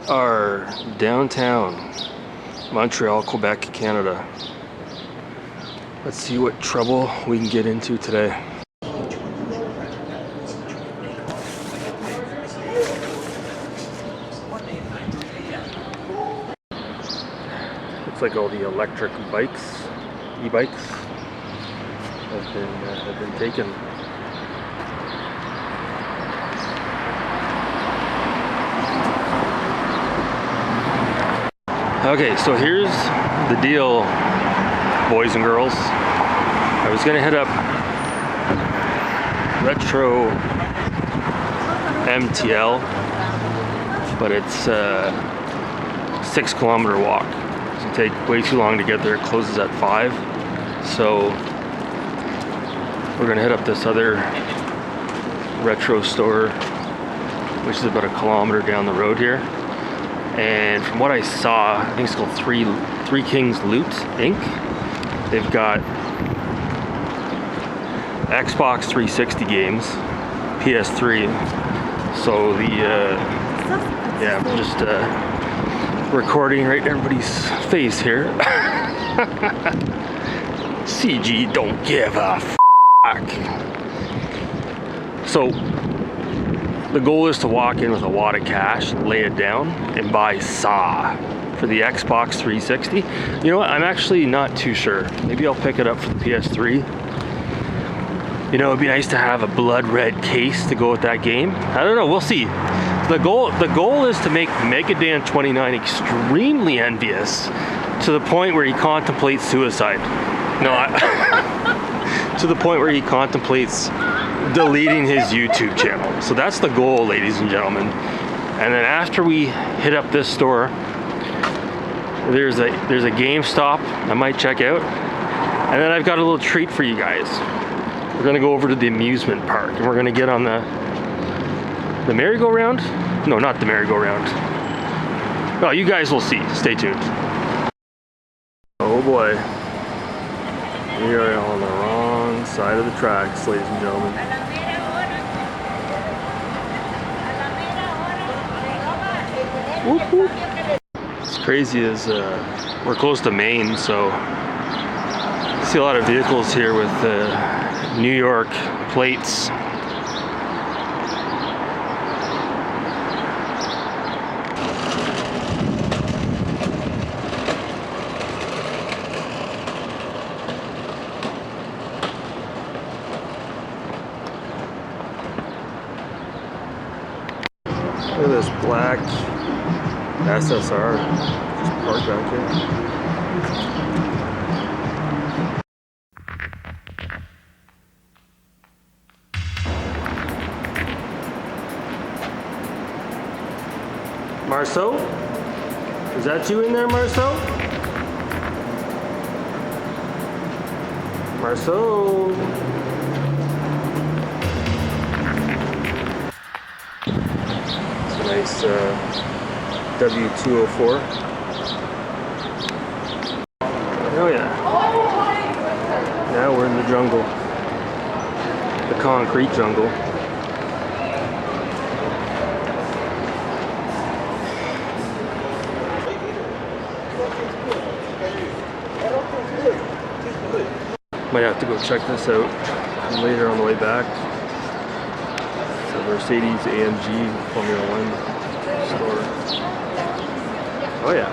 are downtown Montreal, Quebec, Canada. Let's see what trouble we can get into today. Looks like all the electric bikes, e-bikes, have been taken. Okay, so here's the deal, boys and girls. I was gonna hit up Retro MTL, but it's a 6-kilometer walk. It's gonna take way too long to get there. It closes at 5. So we're gonna hit up this other retro store, which is about 1 kilometer down the road here. And from what I saw, I think it's called Three Kings Loot Inc. They've got Xbox 360 games, PS3. So the yeah, I'm just recording right in everybody's face here. CG don't give a fuck. So the goal is to walk in with a wad of cash, lay it down, and buy Saw for the Xbox 360. You know what? I'm actually not too sure. Maybe I'll pick it up for the PS3. You know, it'd be nice to have a blood red case to go with that game. I don't know. We'll see. The goal is to make Megadan29 extremely envious to the point where he contemplates suicide. No, to the point where he contemplates deleting his YouTube channel. So that's the goal, ladies and gentlemen. And then after we hit up this store, there's a GameStop I might check out. And then I've got a little treat for you guys. We're gonna go over to the amusement park and we're gonna get on the merry-go-round? No, not the merry-go-round. Oh, you guys will see. Stay tuned. Oh boy. We are on the wrong side of the tracks, ladies and gentlemen. Whoop, whoop. What's crazy is we're close to Maine, so I see a lot of vehicles here with New York plates. Look at this black SSR just parked back here. Marceau? Is that you in there, Marceau? Marceau? It's a nice W204. Oh yeah. Now we're in the jungle. The concrete jungle. Might have to go check this out later on the way back. It's a Mercedes AMG Formula 1 store. Oh yeah.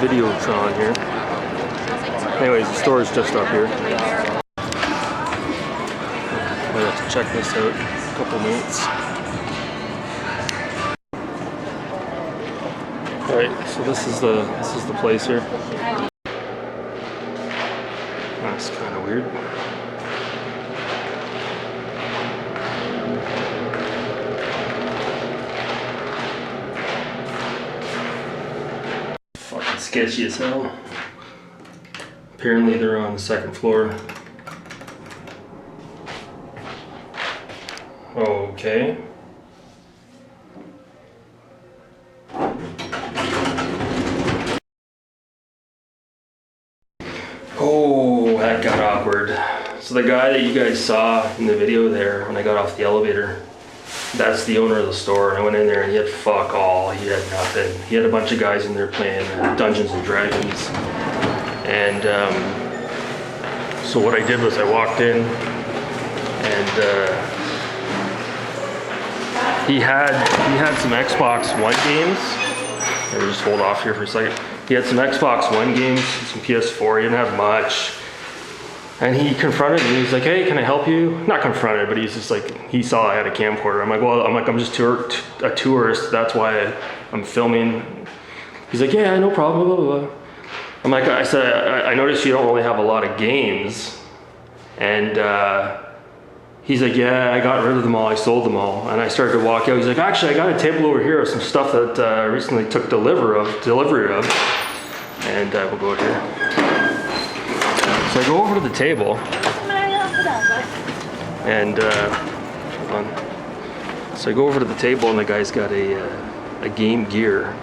Videotron here. Anyways, the store is just up here. I'll have to check this out in a couple minutes. Alright, so this is the place here. That's kind of weird. Fucking sketchy as hell. Apparently they're on the 2nd floor. Okay. So the guy that you guys saw in the video there when I got off the elevator, that's the owner of the store. And I went in there and he had fuck all. He had nothing. He had a bunch of guys in there playing Dungeons and Dragons. And so what I did was I walked in and he had some Xbox One games. Let me just hold off here for a second. He had some Xbox One games, some PS4. He didn't have much. And he confronted me. He's like, "Hey, can I help you?" Not confronted, but he's just like, he saw I had a camcorder. I'm like, "Well, I'm just a tourist. That's why I'm filming." He's like, "Yeah, no problem." Blah, blah, blah. I'm like, I said, I noticed you don't really have a lot of games. And he's like, "Yeah, I got rid of them all. I sold them all." And I started to walk out. He's like, "Actually, I got a table over here of some stuff that I recently took delivery of." And we'll go here. So I go over to the table, and hold on. So I go over to the table, and the guy's got a Game Gear,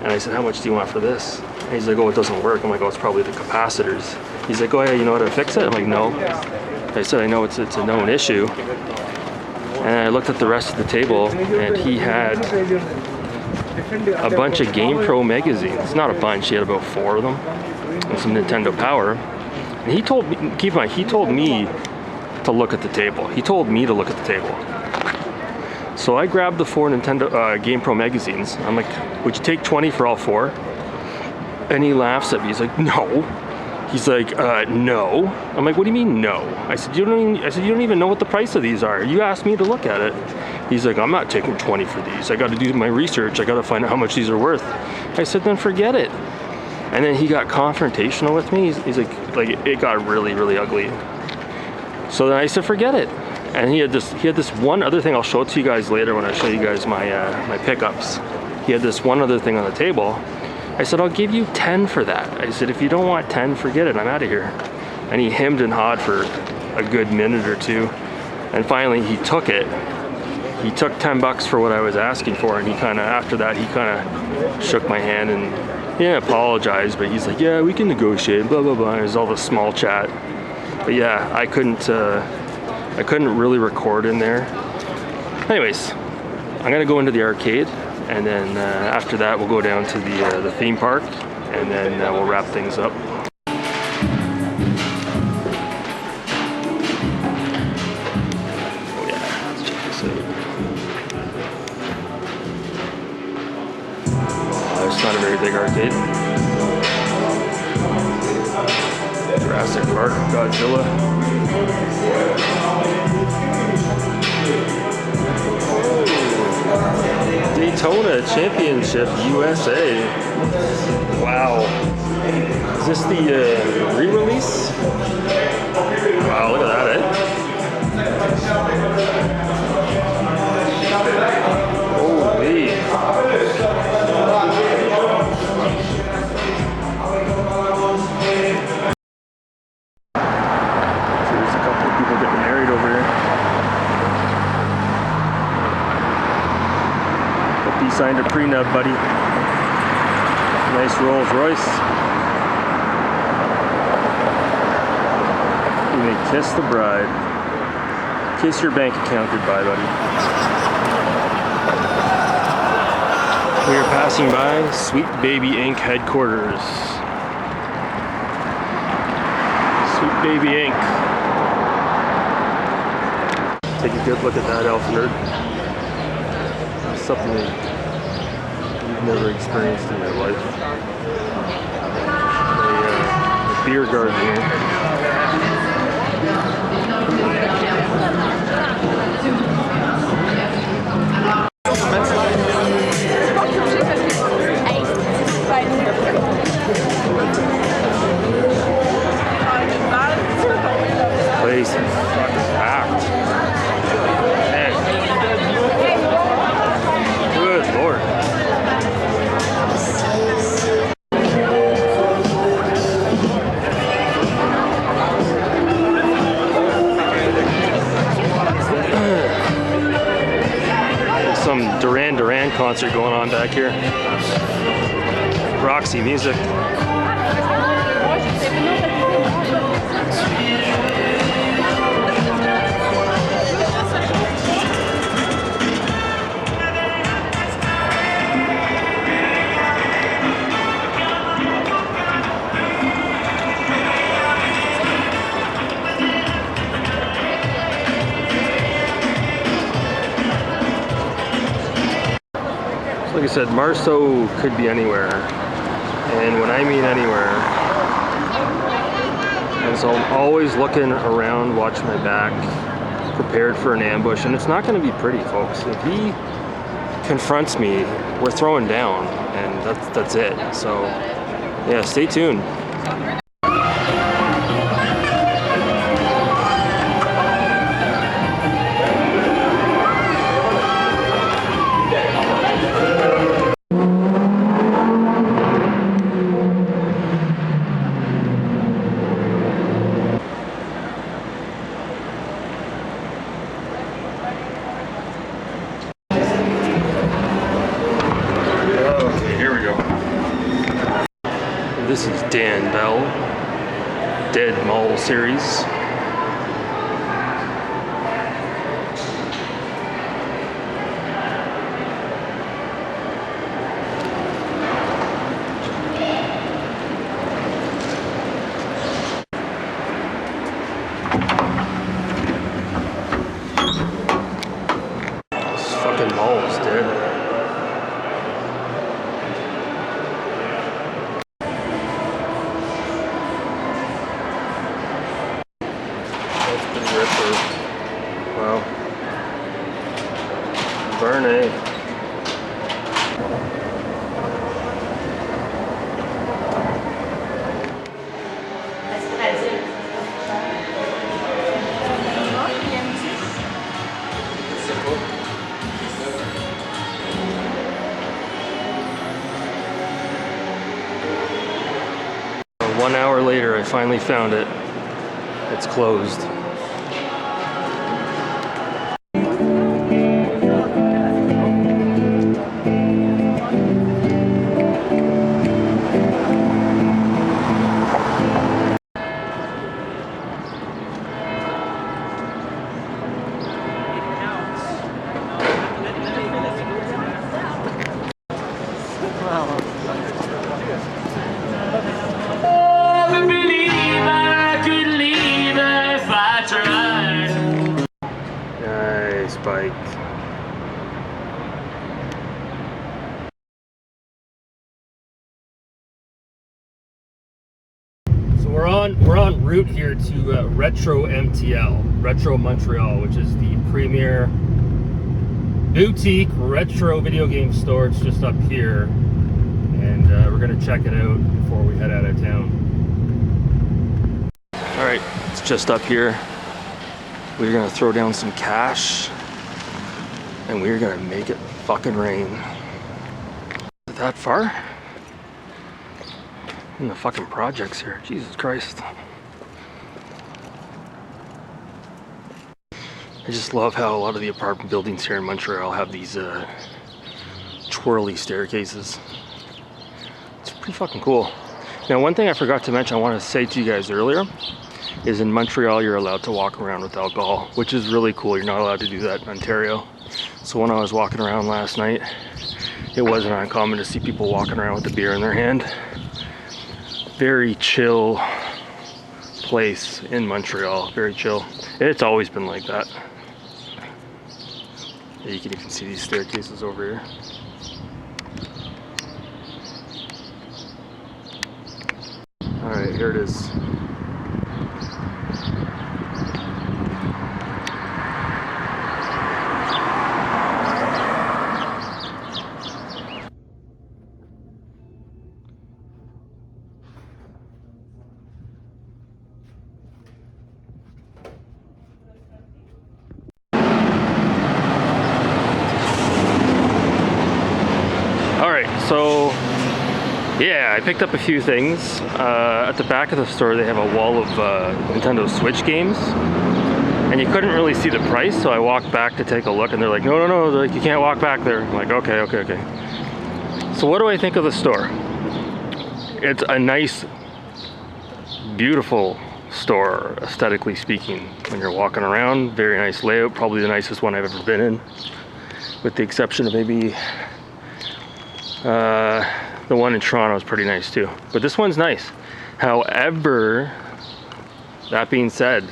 and I said, "How much do you want for this?" And he's like, "Oh, it doesn't work." I'm like, "Oh, it's probably the capacitors." He's like, "Oh yeah, you know how to fix it?" I'm like, "No." I said, "I know it's a known issue." And I looked at the rest of the table, and he had a bunch of GamePro magazines. Not a bunch, he had about 4 of them, and some Nintendo Power. And he told me, keep in mind, he told me to look at the table. He told me to look at the table. So I grabbed the 4 Nintendo GamePro magazines. I'm like, "Would you take 20 for all 4? And he laughs at me. He's like, "No." He's like, "No." I'm like, "What do you mean no?" I said, you don't even know what the price of these are. You asked me to look at it." He's like, "I'm not taking 20 for these. I got to do my research. I got to find out how much these are worth." I said, "Then forget it." And then he got confrontational with me. He's like it got really, really ugly. So then I said, "Forget it." And he had this one other thing. I'll show it to you guys later when I show you guys my pickups. He had this one other thing on the table. I said, "I'll give you 10 for that." I said, "If you don't want 10, forget it. I'm out of here." And he hemmed and hawed for a good minute or two. And finally he took it. He took 10 bucks for what I was asking for, and after that he kind of shook my hand and he didn't apologize, but he's like, "Yeah, we can negotiate, blah, blah, blah." There's all this small chat. But yeah, I couldn't really record in there. Anyways, I'm gonna go into the arcade, and then after that we'll go down to the theme park, and then we'll wrap things up. Oh yeah, let's check this out. It's not a very big arcade. Jurassic Park, Godzilla. Daytona Championship USA. Wow. Is this the re-release? Wow, look at that, eh? Holy. There's a couple of people getting married over here. Hope you signed a prenup, buddy. Nice Rolls Royce. You may kiss the bride. Kiss your bank account goodbye, buddy. We are passing by Sweet Baby Inc. headquarters. Sweet Baby Inc. Take a good look at that elf nerd. Something that you've never experienced in your life. A beer garden here. Place is fucking packed. Man. Good Lord. Some Duran concert going on back here. Roxy music. Like I said, Marceau could be anywhere. And when I mean anywhere, and so I'm always looking around, watching my back, prepared for an ambush. And it's not going to be pretty, folks. If he confronts me, we're throwing down, and that's it. So yeah, stay tuned. This is Dan Bell, Dead Mall series. This fucking mall is dead. Wow. Burn, eh? One hour later, I finally found it. It's closed. Nice bike. So we're on route here to Retro MTL, Retro Montreal, which is the premier boutique retro video game store. It's just up here, and we're gonna check it out before we head out of town. All right, it's just up here. We're gonna throw down some cash, and we're gonna make it fucking rain. Is it that far? In the fucking projects here, Jesus Christ. I just love how a lot of the apartment buildings here in Montreal have these twirly staircases. It's pretty fucking cool. Now, one thing I forgot to mention, I want to say to you guys earlier, is in Montreal you're allowed to walk around with alcohol, which is really cool. You're not allowed to do that in Ontario. So when I was walking around last night, it wasn't uncommon to see people walking around with a beer in their hand. Very chill place in Montreal, very chill. It's always been like that. You can even see these staircases over here. All right, here it is. So yeah, I picked up a few things. At the back of the store they have a wall of Nintendo Switch games, and you couldn't really see the price, so I walked back to take a look, and they're like, no, like, you can't walk back there. I'm like, okay. So what do I think of the store? It's a nice, beautiful store, aesthetically speaking. When you're walking around, very nice layout, probably the nicest one I've ever been in, with the exception of maybe the one in Toronto is pretty nice too, but this one's nice. However, that being said,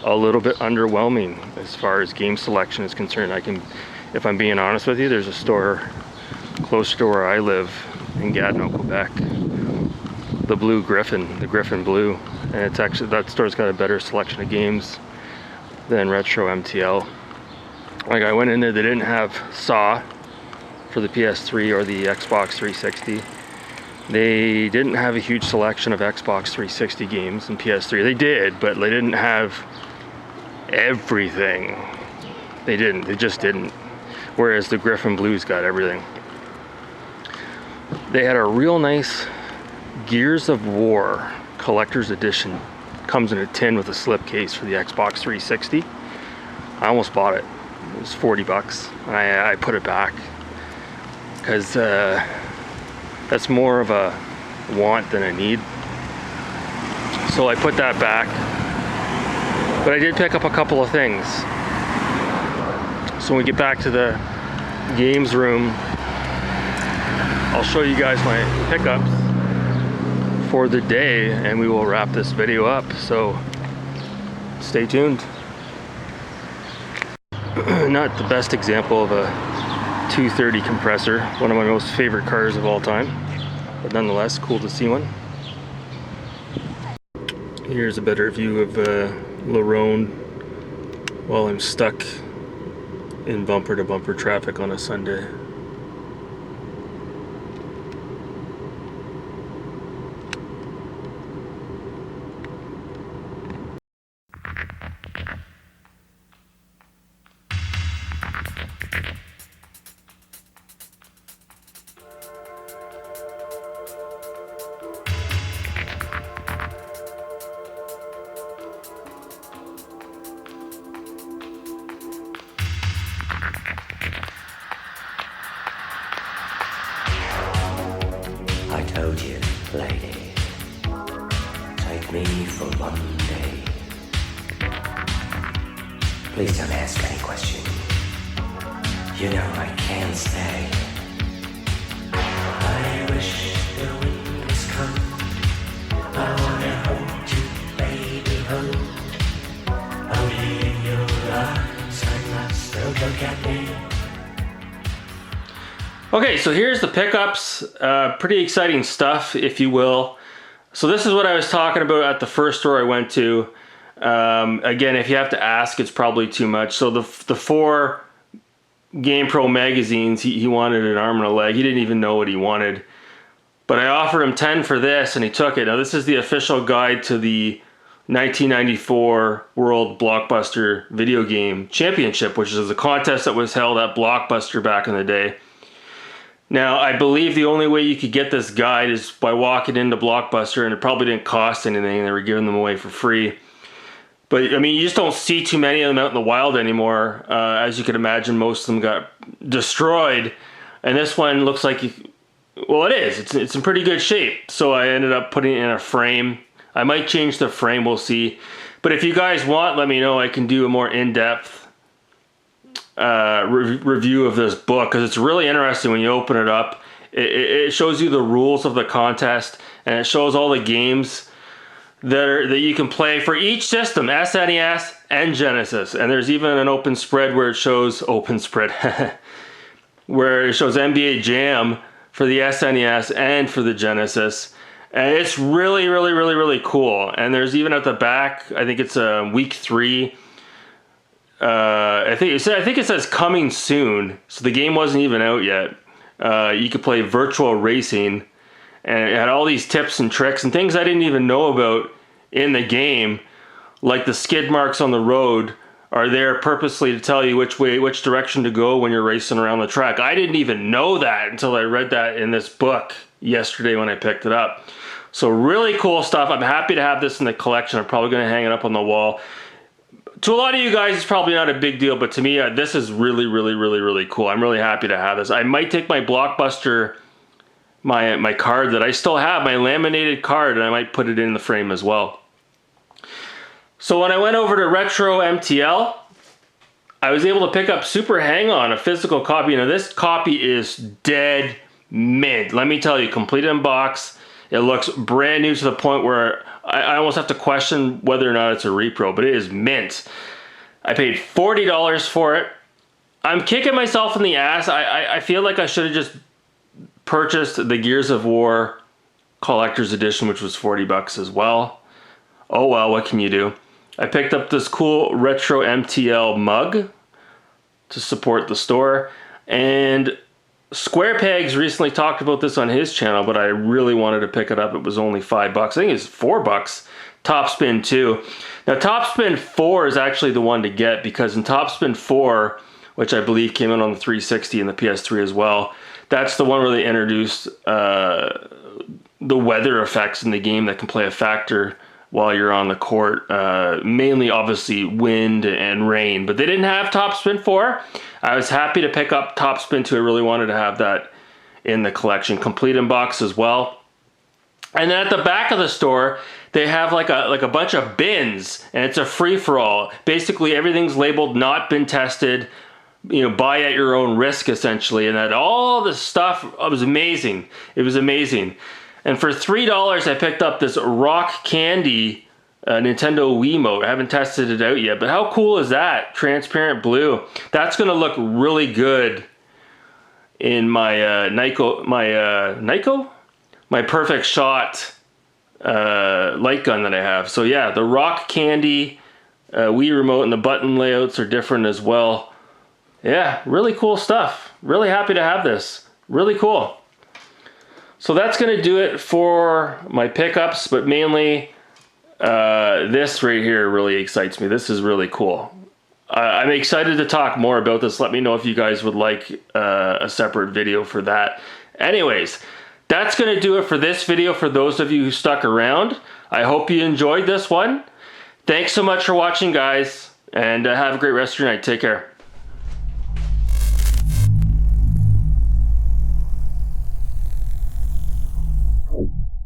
a little bit underwhelming as far as game selection is concerned. If I'm being honest with you, there's a store closer to where I live in Gatineau, Quebec. The Blue Griffin, the Griffin Blue. And it's actually, that store's got a better selection of games than Retro MTL. Like, I went in there, they didn't have Saw for the PS3 or the Xbox 360. They didn't have a huge selection of Xbox 360 games and PS3. They did, but they didn't have everything. They just didn't. Whereas the Griffin Blue's got everything. They had a real nice Gears of War collector's edition. Comes in a tin with a slipcase for the Xbox 360. I almost bought it. It was 40 bucks. I put it back because that's more of a want than a need. So I put that back. But I did pick up a couple of things. So when we get back to the games room, I'll show you guys my pickups for the day and we will wrap this video up. So stay tuned. Not the best example of a 230 compressor, one of my most favorite cars of all time, but nonetheless cool to see one. Here's a better view of Larone while I'm stuck in bumper to bumper traffic on a Sunday. I told you, lady, take me for one day. Please don't ask any questions. You know I can't stay. I wish the wind was cold. I wanna hold you, baby, hold. Only in your arms I must, so look at me. Okay, so here's the pickups. Pretty exciting stuff, if you will. So this is what I was talking about at the first store I went to. Again, if you have to ask, it's probably too much. So the 4 GamePro magazines, he wanted an arm and a leg. He didn't even know what he wanted. But I offered him 10 for this, and he took it. Now this is the official guide to the 1994 World Blockbuster Video Game Championship, which is a contest that was held at Blockbuster back in the day. Now, I believe the only way you could get this guide is by walking into Blockbuster, and it probably didn't cost anything. They were giving them away for free. But, I mean, you just don't see too many of them out in the wild anymore. As you can imagine, most of them got destroyed. And this one looks like, well, it is. It's in pretty good shape. So I ended up putting it in a frame. I might change the frame, we'll see. But if you guys want, let me know. I can do a more in-depth review of this book, because it's really interesting when you open it up. It shows you the rules of the contest, and it shows all the games that you can play for each system, SNES and Genesis. And there's even an open spread where it shows where it shows NBA Jam for the SNES and for the Genesis. And it's really, really, really, really cool. And there's even at the back, I think it's week 3. I think it says coming soon, so the game wasn't even out yet. You could play virtual racing, and it had all these tips and tricks and things I didn't even know about in the game, like the skid marks on the road are there purposely to tell you which direction to go when you're racing around the track. I didn't even know that until I read that in this book yesterday when I picked it up. So really cool stuff. I'm happy to have this in the collection. I'm probably going to hang it up on the wall. To a lot of you guys, it's probably not a big deal, but to me, this is really, really, really, really cool. I'm really happy to have this. I might take my Blockbuster, my card that I still have, my laminated card, and I might put it in the frame as well. So when I went over to Retro MTL, I was able to pick up Super Hang-On, a physical copy. Now this copy is dead mint. Let me tell you, complete in box. It looks brand new to the point where I almost have to question whether or not it's a repro, but it is mint. I paid $40 for it. I'm kicking myself in the ass. I feel like I should have just purchased the Gears of War Collector's Edition, which was 40 bucks as well. Oh well, what can you do? I picked up this cool retro MTL mug to support the store. And Square Pegs recently talked about this on his channel, but I really wanted to pick it up. It was only 5 bucks. I think it's 4 bucks. Topspin 2. Now Topspin 4 is actually the one to get, because in Topspin 4, which I believe came in on the 360 and the PS3 as well, that's the one where they introduced the weather effects in the game that can play a factor while you're on the court. Mainly, obviously, wind and rain. But they didn't have Topspin 4. I was happy to pick up Topspin 2. I really wanted to have that in the collection. Complete in box as well. And then at the back of the store, they have like a bunch of bins, and it's a free-for-all. Basically, everything's labeled not been tested. You know, buy at your own risk, essentially. And that all the stuff was amazing. It was amazing. And for $3, I picked up this Rock Candy Nintendo Wiimote. I haven't tested it out yet, but how cool is that? Transparent blue. That's going to look really good in my my Perfect Shot light gun that I have. So yeah, the Rock Candy Wii remote, and the button layouts are different as well. Yeah, really cool stuff. Really happy to have this. Really cool. So that's going to do it for my pickups, but mainly this right here really excites me. This is really cool. I'm excited to talk more about this. Let me know if you guys would like a separate video for that. Anyways, that's going to do it for this video for those of you who stuck around. I hope you enjoyed this one. Thanks so much for watching, guys, and have a great rest of your night. Take care.